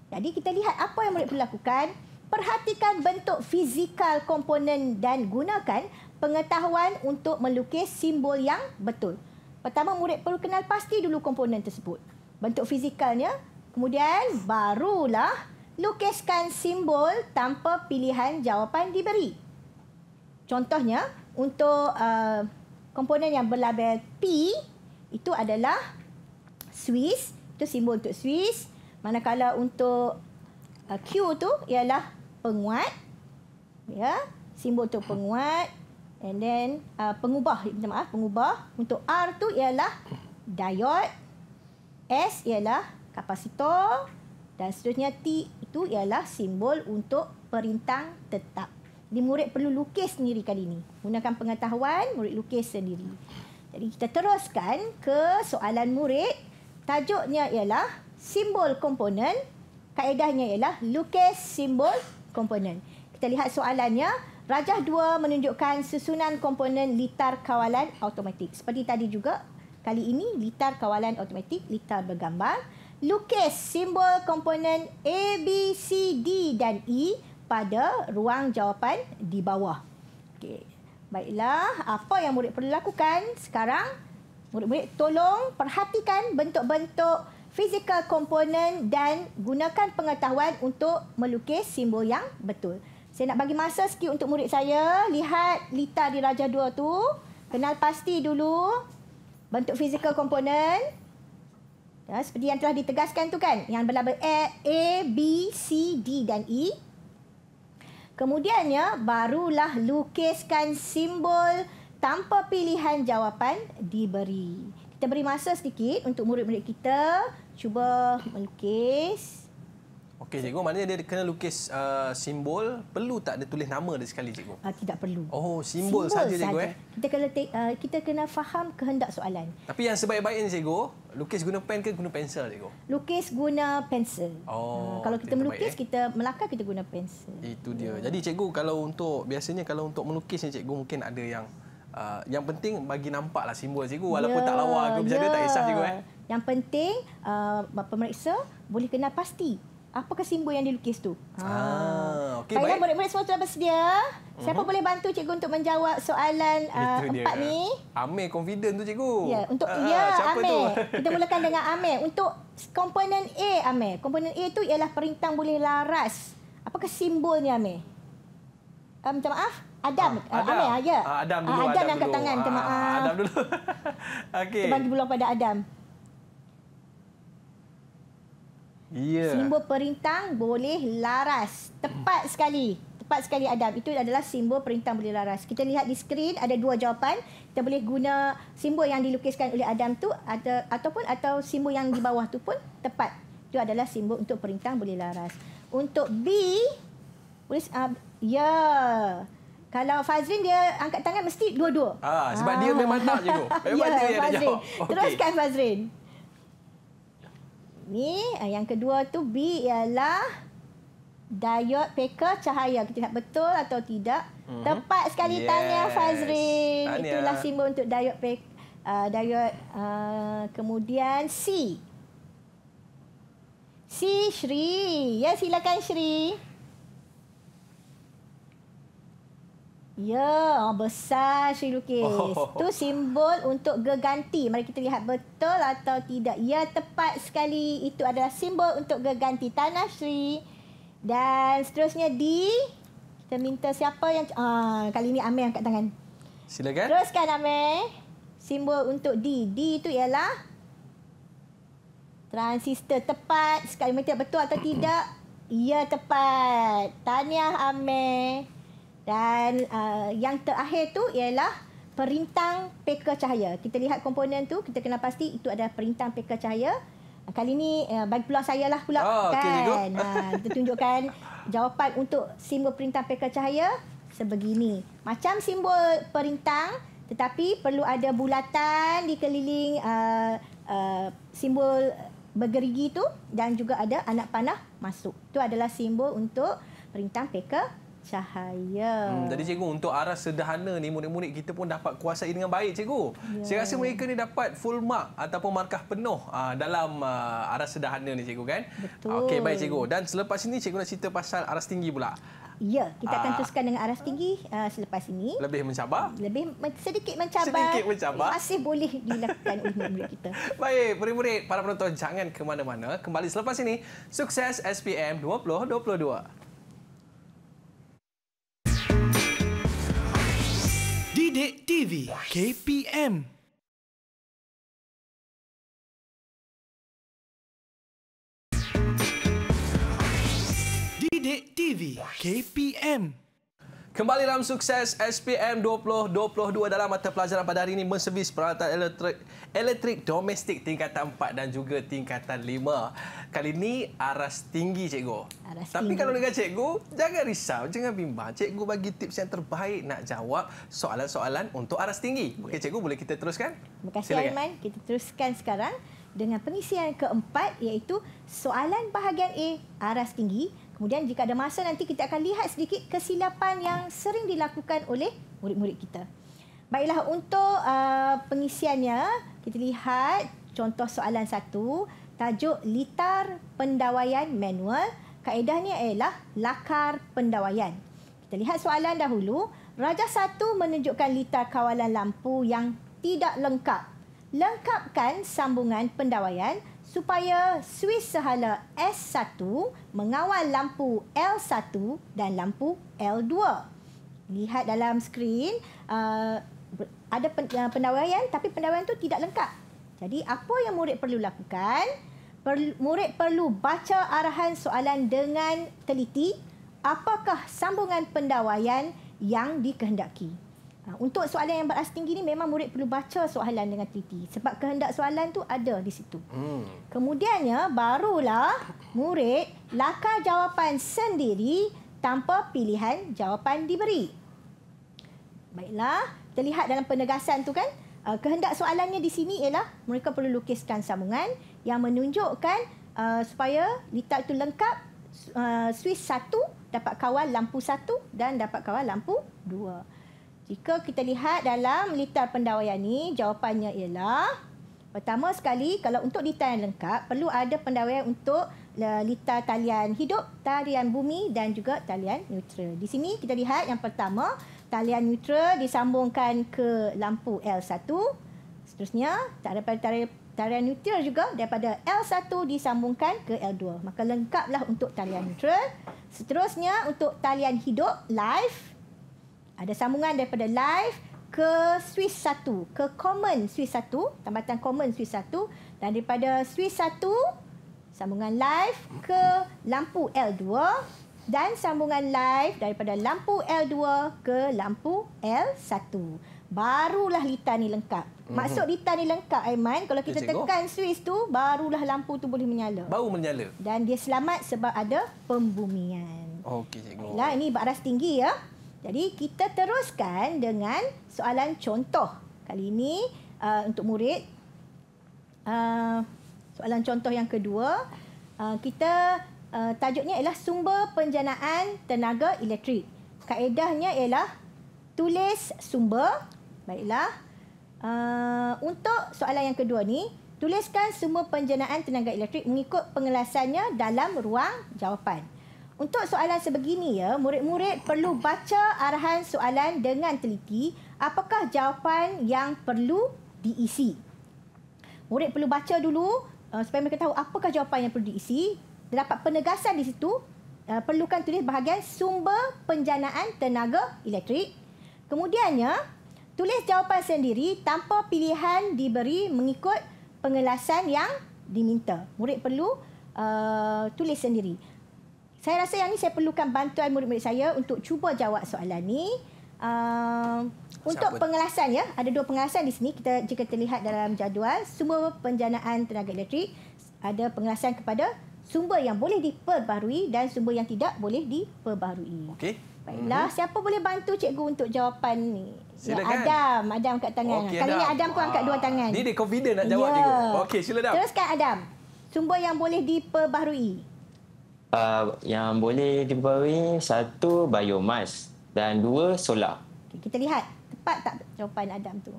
Jadi kita lihat apa yang murid perlu lakukan. Perhatikan bentuk fizikal komponen dan gunakan pengetahuan untuk melukis simbol yang betul. Pertama, murid perlu kenal pasti dulu komponen tersebut. Bentuk fizikalnya. Kemudian, barulah lukiskan simbol tanpa pilihan jawapan diberi. Contohnya, untuk komponen yang berlabel P, itu adalah Swiss. Itu simbol untuk Swiss. Manakala untuk Q tu ialah penguat. Ya, simbol untuk penguat. And then pengubah, minta maaf, pengubah. Untuk R tu ialah diode. S ialah kapasitor. Dan seterusnya T itu ialah simbol untuk perintang tetap. Jadi murid perlu lukis sendiri kali ini. Gunakan pengetahuan, murid lukis sendiri. Jadi kita teruskan ke soalan murid. Tajuknya ialah simbol komponen. Kaedahnya ialah lukis simbol komponen. Kita lihat soalannya. Rajah 2 menunjukkan susunan komponen litar kawalan automatik. Seperti tadi juga, kali ini litar kawalan automatik, litar bergambar. Lukis simbol komponen A, B, C, D dan E pada ruang jawapan di bawah. Okey. Baiklah, apa yang murid perlu lakukan sekarang? Murid-murid tolong perhatikan bentuk-bentuk fizikal komponen dan gunakan pengetahuan untuk melukis simbol yang betul. Saya nak bagi masa sikit untuk murid saya. Lihat litar di rajah 2 tu. Kenal pasti dulu bentuk fizikal komponen. Ya, seperti yang telah ditegaskan tu kan. Yang berlabel A, B, C, D dan E. Kemudiannya, barulah lukiskan simbol tanpa pilihan jawapan diberi. Kita beri masa sedikit untuk murid-murid kita cuba melukis. Okey, cikgu, maknanya dia kena lukis simbol. Perlu tak dia tulis nama dia sekali, cikgu? Tidak perlu. Oh, simbol saja, cikgu. Kita kena faham kehendak soalan. Tapi yang sebaik-baiknya, cikgu, lukis guna pen ke guna pensel, cikgu? Lukis guna pensel. Kalau kita melukis, kita melakar, kita guna pensel. Itu dia. Jadi, cikgu, biasanya kalau untuk melukis ni, cikgu, mungkin ada yang penting bagi nampaklah simbol, cikgu. Walaupun tak lawa ke macam mana, tak kisah, cikgu. Yang penting, pemeriksa boleh kenal pasti apakah simbol yang dilukis tu. Okey, baiklah, baik. murid-murid semua sudah bersedia. Siapa boleh bantu cikgu untuk menjawab soalan 4 ni? Amir confident tu, cikgu. Ya, untuk siapa Amir. tu? Kita mulakan dengan Amir. Untuk komponen A, Amir. Komponen A tu ialah perintang boleh laras. Apakah simbolnya, Amir? Minta maaf. Adam. Amir, ya. Adam dulu. Adam yang angkat tangan. Minta maaf. Adam dulu. Okey. Kita bagi peluang pada Adam. Ya. Simbol perintang boleh laras. Tepat sekali. Tepat sekali, Adam. Itu adalah simbol perintang boleh laras. Kita lihat di skrin ada 2 jawapan. Kita boleh guna simbol yang dilukiskan oleh Adam tu atau simbol yang di bawah tu pun tepat. Itu adalah simbol untuk perintang boleh laras. Untuk B, boleh ya. Kalau Fazrin dia angkat tangan mesti dua-dua. Sebab dia memang tak, cikgu. Memang dia yang nak jawab. Teruskan, Fazrin. Ni yang kedua tu B ialah diode peker cahaya. Kita lihat betul atau tidak. Tepat sekali. Tahniah, Fazrin. Itulah simbol untuk diode kemudian C. C, Shri. Ya, silakan, Shri. Ya, besar Sri Lukis. Itu simbol untuk geganti. Mari kita lihat betul atau tidak. Ya, tepat sekali. Itu adalah simbol untuk geganti tanah, Sri. Dan seterusnya D. Kita minta siapa yang... kali ini Amir angkat tangan. Silakan. Teruskan Amir. Simbol untuk D. D itu ialah transistor. Tepat sekali. Mari kita betul atau tidak. Ya, tepat. Tahniah Amir. Dan yang terakhir tu ialah perintang peka cahaya. Kita lihat komponen tu, kita kena pasti itu adalah perintang peka cahaya. Kali ni bagi peluang saya lah pula. Kan? Kita tunjukkan jawapan untuk simbol perintang peka cahaya sebegini. Macam simbol perintang tetapi perlu ada bulatan dikeliling simbol bergerigi tu dan juga ada anak panah masuk. Itu adalah simbol untuk perintang peka cahaya. Jadi cikgu, untuk arah sederhana ni murid-murid kita pun dapat kuasai dengan baik cikgu. Ya. Saya rasa mereka ni dapat full mark ataupun markah penuh dalam arah sederhana ni cikgu kan? Betul. Okey, baik cikgu. Dan selepas ini cikgu nak cerita pasal aras tinggi pula. Ya, kita akan teruskan dengan aras tinggi selepas ini. Lebih mencabar? Sedikit mencabar. Sedikit mencabar. Masih boleh dilakukan oleh murid kita. Baik, murid-murid, para penonton jangan ke mana-mana. Kembali selepas ini, sukses SPM 2022. Didik TV KPM. Didik TV KPM. Kembali dalam sukses SPM 2022 dalam mata pelajaran pada hari ini menservis peralatan elektrik domestik tingkatan 4 dan juga tingkatan 5. Kali ini aras tinggi cikgu. Tapi kalau dengan cikgu, jangan risau, jangan bimbang. Cikgu bagi tips yang terbaik nak jawab soalan-soalan untuk aras tinggi. Okey cikgu, boleh kita teruskan? Terima kasih Aiman. Kita teruskan sekarang dengan pengisian keempat iaitu soalan bahagian A aras tinggi. Kemudian jika ada masa nanti kita akan lihat sedikit kesilapan yang sering dilakukan oleh murid-murid kita. Baiklah, untuk pengisiannya kita lihat contoh soalan 1, tajuk litar pendawaian manual. Kaedahnya ialah lakar pendawaian. Kita lihat soalan dahulu. Rajah 1 menunjukkan litar kawalan lampu yang tidak lengkap. Lengkapkan sambungan pendawaian supaya suis sehala S1 mengawal lampu L1 dan lampu L2. Lihat dalam skrin, ada pendawaian tapi pendawaian itu tidak lengkap. Jadi apa yang murid perlu lakukan? Murid perlu baca arahan soalan dengan teliti. Apakah sambungan pendawaian yang dikehendaki? Untuk soalan yang beras tinggi ni memang murid perlu baca soalan dengan teliti sebab kehendak soalan tu ada di situ. Kemudiannya barulah murid lakar jawapan sendiri tanpa pilihan jawapan diberi. Baiklah, kita lihat dalam penegasan tu kan, kehendak soalannya di sini ialah mereka perlu lukiskan sambungan yang menunjukkan supaya litar itu lengkap, suis 1 dapat kawal lampu 1 dan dapat kawal lampu 2. Jika kita lihat dalam litar pendawaian ni, jawapannya ialah pertama sekali, kalau untuk litar yang lengkap, perlu ada pendawaian untuk litar talian hidup, talian bumi dan juga talian neutral. Di sini kita lihat yang pertama, talian neutral disambungkan ke lampu L1. Seterusnya, daripada talian neutral juga daripada L1 disambungkan ke L2. Maka lengkaplah untuk talian neutral. Seterusnya, untuk talian hidup, live, ada sambungan daripada live ke suis 1, ke common suis 1, tambatan common suis 1, dan daripada suis 1 sambungan live ke lampu L2 dan sambungan live daripada lampu L2 ke lampu L1. Barulah litar ni lengkap. Maksud litar ni lengkap, Aiman, kalau kita tekan suis tu, barulah lampu tu boleh menyala. Baru menyala. Dan dia selamat sebab ada pembumian. Okey cikgu. Baiklah, ini baras tinggi ya. Jadi kita teruskan dengan soalan contoh. Kali ini untuk murid, soalan contoh yang kedua, kita tajuknya ialah sumber penjanaan tenaga elektrik. Kaedahnya ialah tulis sumber. Baiklah, untuk soalan yang kedua ni, tuliskan sumber penjanaan tenaga elektrik mengikut pengelasannya dalam ruang jawapan. Untuk soalan sebegini ya, murid-murid perlu baca arahan soalan dengan teliti apakah jawapan yang perlu diisi. Murid perlu baca dulu supaya mereka tahu apakah jawapan yang perlu diisi. Terdapat penegasan di situ. Perlukan tulis bahagian sumber penjanaan tenaga elektrik. Kemudiannya, tulis jawapan sendiri tanpa pilihan diberi mengikut pengelasan yang diminta. Murid perlu tulis sendiri. Saya rasa yang ni saya perlukan bantuan murid-murid saya untuk cuba jawab soalan ni. Untuk pengelasan ya, ada 2 pengelasan di sini. Jika kita lihat dalam jadual, sumber penjanaan tenaga elektrik, ada pengelasan kepada sumber yang boleh diperbaharui dan sumber yang tidak boleh diperbaharui. Okey. Baiklah, siapa boleh bantu cikgu untuk jawapan ni? Silakan. Ya, Adam angkat tangan. Okey, Kali ni Adam pun angkat 2 tangan. Ni dia confident nak jawab Ya. cikgu. Okey, sila Adam. Teruskan Adam. Sumber yang boleh diperbaharui. Yang boleh diperbaharui 1 biomas dan 2 solar. Okay, kita lihat tepat tak jawapan Adam tu.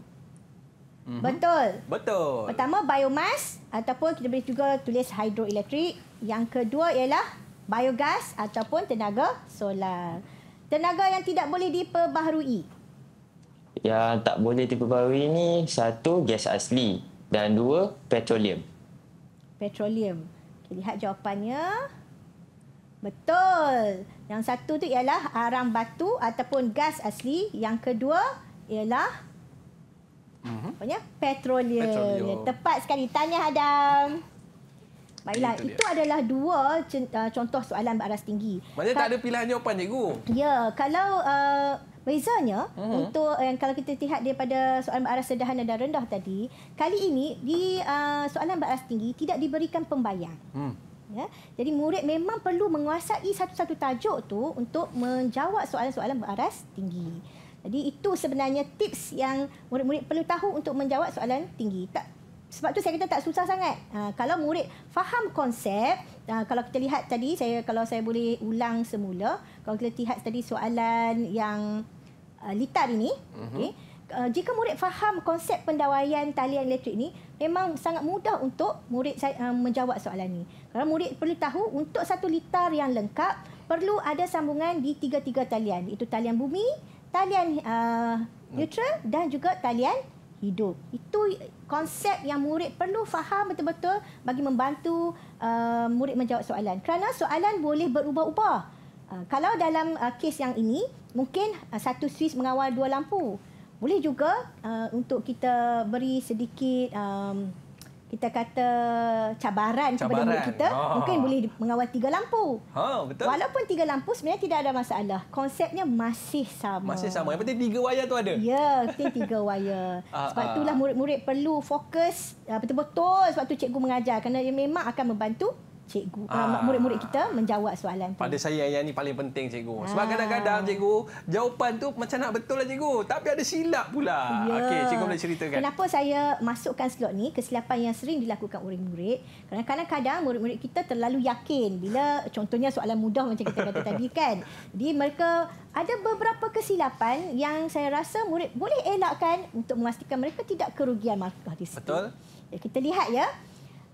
Betul. Betul. Pertama biomas ataupun kita boleh juga tulis hidroelektrik. Yang kedua ialah biogas ataupun tenaga solar. Tenaga yang tidak boleh diperbaharui. Yang tak boleh diperbaharui ni 1 gas asli dan 2 petroleum. Petroleum. Okay, lihat jawapannya. Betul. Yang satu tu ialah arang batu ataupun gas asli. Yang kedua ialah petroleum. Petroleum. Tepat sekali. Tanya Adam. Baiklah, itu adalah 2 contoh soalan beras tinggi. Maksudnya tak ada pilihan jawapan cikgu. Ya, kalau bezanya untuk kalau kita lihat daripada soalan beras sederhana dan rendah tadi, kali ini di soalan beras tinggi tidak diberikan pembayang. Ya, jadi murid memang perlu menguasai satu-satu tajuk tu untuk menjawab soalan-soalan beras tinggi. Jadi itu sebenarnya tips yang murid-murid perlu tahu untuk menjawab soalan tinggi. Sebab tu saya kata tak susah sangat. Kalau murid faham konsep, kalau kita lihat tadi, kalau saya boleh ulang semula, kalau kita lihat tadi soalan yang litar ini, okay, jika murid faham konsep pendawaian talian elektrik ini, memang sangat mudah untuk murid menjawab soalan ini. Kalau murid perlu tahu, untuk satu litar yang lengkap, perlu ada sambungan di 3 talian, iaitu talian bumi, talian neutral dan juga talian hidup. Itu konsep yang murid perlu faham betul-betul bagi membantu murid menjawab soalan. Kerana soalan boleh berubah-ubah. Kalau dalam kes yang ini, mungkin satu suis mengawal 2 lampu. Boleh juga untuk kita beri sedikit kita kata cabaran kepada murid kita, mungkin boleh mengawal 3 lampu. Betul. Walaupun 3 lampu sebenarnya tidak ada masalah. Konsepnya masih sama. Masih sama. Yang penting 3 wayar tu ada. Ya, penting 3 wayar. Sebab itulah murid-murid perlu fokus betul-betul sebab tu cikgu mengajar kerana ia memang akan membantu cikgu murid-murid kita menjawab soalan pada saya yang ni paling penting cikgu. Sebab kadang-kadang cikgu jawapan tu macam nak betul lah cikgu, tapi ada silap pula. Ya. Okey, cikgu boleh ceritakan. Kenapa saya masukkan slot ni, kesilapan yang sering dilakukan murid-murid. Kerana kadang-kadang murid-murid kita terlalu yakin bila contohnya soalan mudah macam kita kata tadi kan. Jadi mereka ada beberapa kesilapan yang saya rasa murid boleh elakkan untuk memastikan mereka tidak kerugian markah di situ. Betul. Ya, kita lihat ya.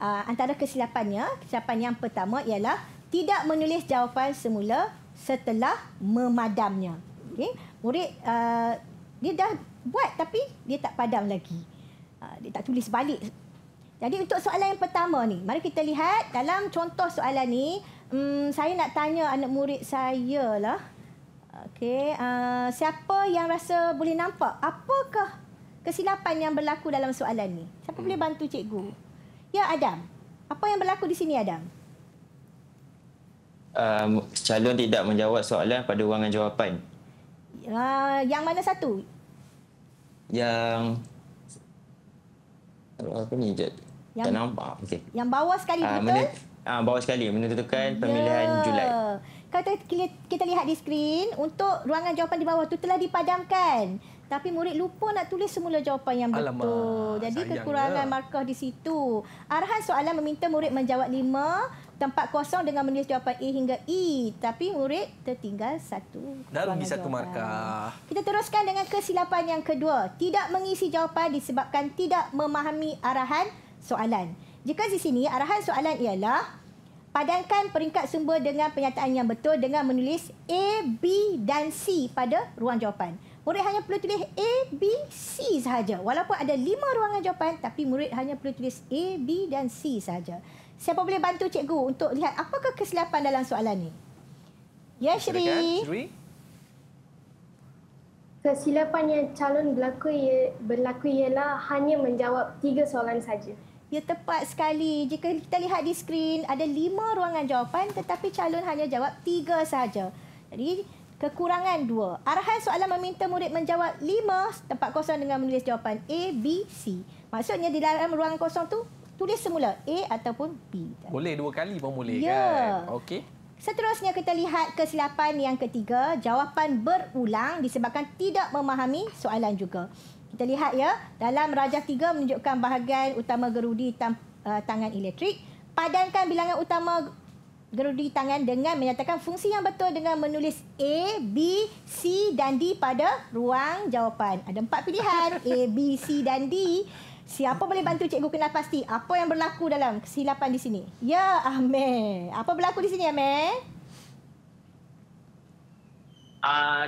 Antara kesilapan yang pertama ialah tidak menulis jawapan semula setelah memadamnya. Okay? Murid dia dah buat tapi dia tak padam lagi. Dia tak tulis balik. Jadi untuk soalan yang pertama ni, mari kita lihat dalam contoh soalan ni, saya nak tanya anak murid saya lah. Okey, siapa yang rasa boleh nampak apakah kesilapan yang berlaku dalam soalan ni? Siapa boleh bantu cikgu? Ya, Adam. Apa yang berlaku di sini, Adam? Calon tidak menjawab soalan pada ruangan jawapan. Yang mana satu? Yang apa ni? Tak nampak. Okay. Yang bawah sekali, betul? Bawah sekali, menentukan pemilihan Julai. Kalau kita lihat di skrin, untuk ruangan jawapan di bawah tu telah dipadamkan. Tapi murid lupa nak tulis semula jawapan yang betul. Alamak, jadi sayangnya. kekurangan markah di situ. Arahan soalan meminta murid menjawab 5 tempat kosong dengan menulis jawapan A hingga E. Tapi murid tertinggal 1. Dah rugi 1 markah. Kita teruskan dengan kesilapan yang kedua. Tidak mengisi jawapan disebabkan tidak memahami arahan soalan. Jika di sini arahan soalan ialah Padankan peringkat sumber dengan pernyataan yang betul dengan menulis A, B dan C pada ruang jawapan. Murid hanya perlu tulis A, B, C sahaja. Walaupun ada 5 ruangan jawapan, tapi murid hanya perlu tulis A, B dan C sahaja. Siapa boleh bantu cikgu untuk lihat apakah kesilapan dalam soalan ni? Ya, Shri. Shri. Kesilapan yang calon berlaku ialah hanya menjawab 3 soalan saja. Ya, tepat sekali. Jika kita lihat di skrin, ada 5 ruangan jawapan tetapi calon hanya jawab 3 sahaja. Jadi, kekurangan 2. Arahan soalan meminta murid menjawab 5 tempat kosong dengan menulis jawapan A, B, C. Maksudnya di dalam ruangan kosong tu, tulis semula A ataupun B. Boleh 2 kali pun boleh Ya. kan? Okey. Seterusnya kita lihat kesilapan yang ketiga, jawapan berulang disebabkan tidak memahami soalan juga. Kita lihat ya, dalam rajah 3 menunjukkan bahagian utama gerudi tangan elektrik. Padankan bilangan utama gerudi tangan dengan menyatakan fungsi yang betul dengan menulis A, B, C dan D pada ruang jawapan. Ada 4 pilihan, A, B, C dan D. Siapa boleh bantu cikgu kenal pasti apa yang berlaku dalam kesilapan di sini? Ya, Amir. Apa berlaku di sini, Amir?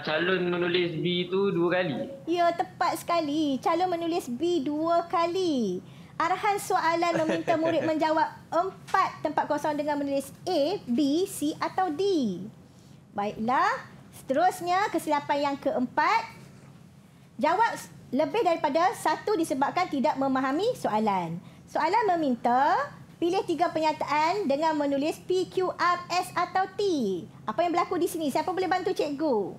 Calon menulis B tu 2 kali. Ya, tepat sekali. Calon menulis B 2 kali. Arahan soalan meminta murid menjawab 4 tempat kosong dengan menulis A, B, C atau D. Baiklah. Seterusnya, kesilapan yang keempat. Jawab lebih daripada 1 disebabkan tidak memahami soalan. Soalan meminta pilih 3 pernyataan dengan menulis P, Q, R, S atau T. Apa yang berlaku di sini? Siapa boleh bantu cikgu?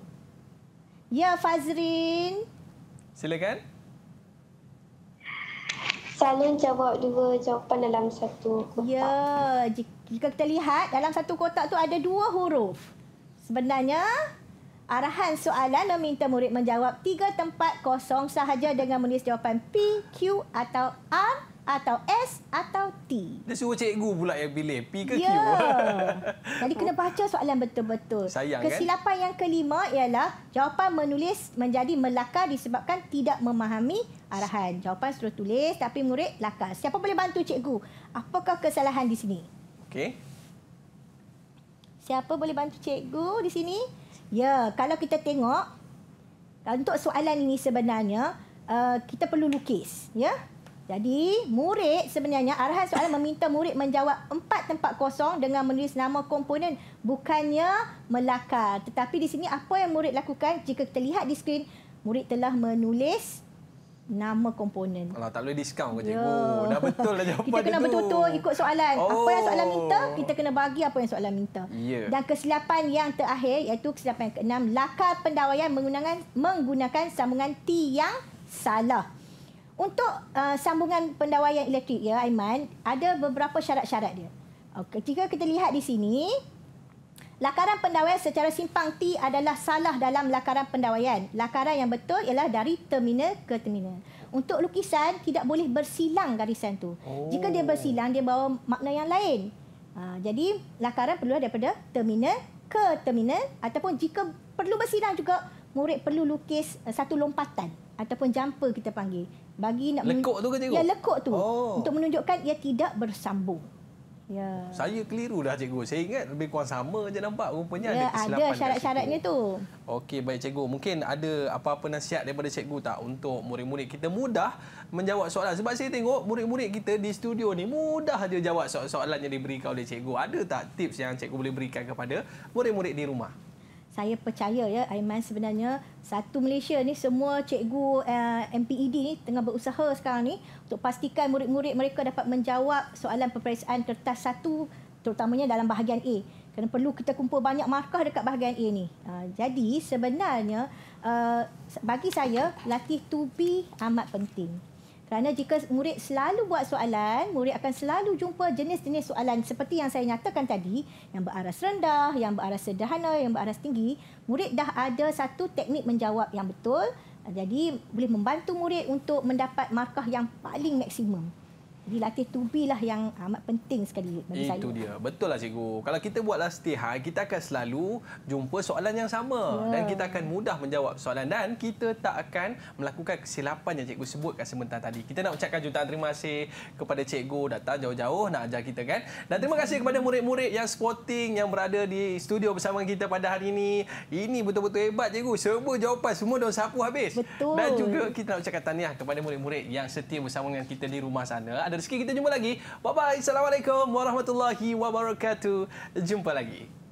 Ya, Fazrin. Silakan. Calon jawab 2 jawapan dalam satu kotak. Ya, jika kita lihat dalam satu kotak tu ada 2 huruf. Sebenarnya, arahan soalan meminta murid menjawab 3 tempat kosong sahaja dengan menulis jawapan P, Q atau R atau S atau T. Dia suruh cikgu pula yang pilih P ke Q. Ya. Jadi kena baca soalan betul-betul. Sayang, kan? Kesilapan yang kelima ialah jawapan menulis menjadi melakar disebabkan tidak memahami arahan. Jawapan suruh tulis tapi murid lakar. Siapa boleh bantu cikgu? Apakah kesalahan di sini? Okey. Siapa boleh bantu cikgu di sini? Ya, kalau kita tengok untuk soalan ini sebenarnya kita perlu lukis, ya. Jadi, murid sebenarnya arahan soalan meminta murid menjawab 4 tempat kosong dengan menulis nama komponen, bukannya melakar. Tetapi di sini apa yang murid lakukan? Jika kita lihat di skrin, murid telah menulis nama komponen. Alah, tak boleh diskaun ke cikgu. Dah betul dah jawapan Kita kena tu. betul-betul ikut soalan. Apa yang soalan minta, Oh. kita kena bagi apa yang soalan minta. Ya. Dan kesilapan yang terakhir iaitu kesilapan yang keenam, lakar pendawaian menggunakan sambungan T yang salah. Untuk sambungan pendawaian elektrik ya Aiman, ada beberapa syarat-syarat dia. Okey, jika kita lihat di sini, lakaran pendawaian secara simpang T adalah salah dalam lakaran pendawaian. Lakaran yang betul ialah dari terminal ke terminal. Untuk lukisan, tidak boleh bersilang garisan tu. Jika dia bersilang, dia bawa makna yang lain. Jadi, lakaran perlu daripada terminal ke terminal ataupun jika perlu bersilang juga, murid perlu lukis satu lompatan ataupun jumper kita panggil. Bagi nak Lekuk tu ke cikgu? Ya, lekuk tu. Oh. Untuk menunjukkan ia tidak bersambung. Ya. Saya keliru dah cikgu. Saya ingat lebih kurang sama je nampak. Rupanya Ya, ada kesilapan ada kat syarat-syaratnya situ. tu. Okey, baik cikgu. Mungkin ada apa-apa nasihat daripada cikgu tak untuk murid-murid kita mudah menjawab soalan? Sebab saya tengok murid-murid kita di studio ni mudah aja jawab soalan yang diberikan oleh cikgu. Ada tak tips yang cikgu boleh berikan kepada murid-murid di rumah? Saya percaya ya Aiman, sebenarnya satu Malaysia ni semua cikgu MPED ni tengah berusaha sekarang ni untuk pastikan murid-murid mereka dapat menjawab soalan peperiksaan kertas 1 terutamanya dalam bahagian A. Kerana perlu kita kumpul banyak markah dekat bahagian A ni. Jadi sebenarnya bagi saya latih 2B amat penting. Kerana jika murid selalu buat soalan, murid akan selalu jumpa jenis-jenis soalan seperti yang saya nyatakan tadi, yang beraras rendah, yang beraras sederhana, yang beraras tinggi. Murid dah ada satu teknik menjawab yang betul. Jadi boleh membantu murid untuk mendapat markah yang paling maksimum. Jadi latih to be lah yang amat penting sekali bagi saya. Itu dia. Betul lah cikgu. Kalau kita buat latihan, kita akan selalu jumpa soalan yang sama. Dan kita akan mudah menjawab soalan. Dan kita tak akan melakukan kesilapan yang cikgu sebutkan sebentar tadi. Kita nak ucapkan jutaan terima kasih kepada cikgu datang jauh-jauh nak ajar kita kan. Dan terima kasih kepada murid-murid yang sporting yang berada di studio bersama kita pada hari ini. Ini betul-betul hebat cikgu. Semua jawapan semua dah sapu habis. Betul. Dan juga kita nak ucapkan tahniah kepada murid-murid yang setia bersama dengan kita di rumah sana. Ada rezeki kita jumpa lagi. Bye-bye. Assalamualaikum warahmatullahi wabarakatuh. Jumpa lagi.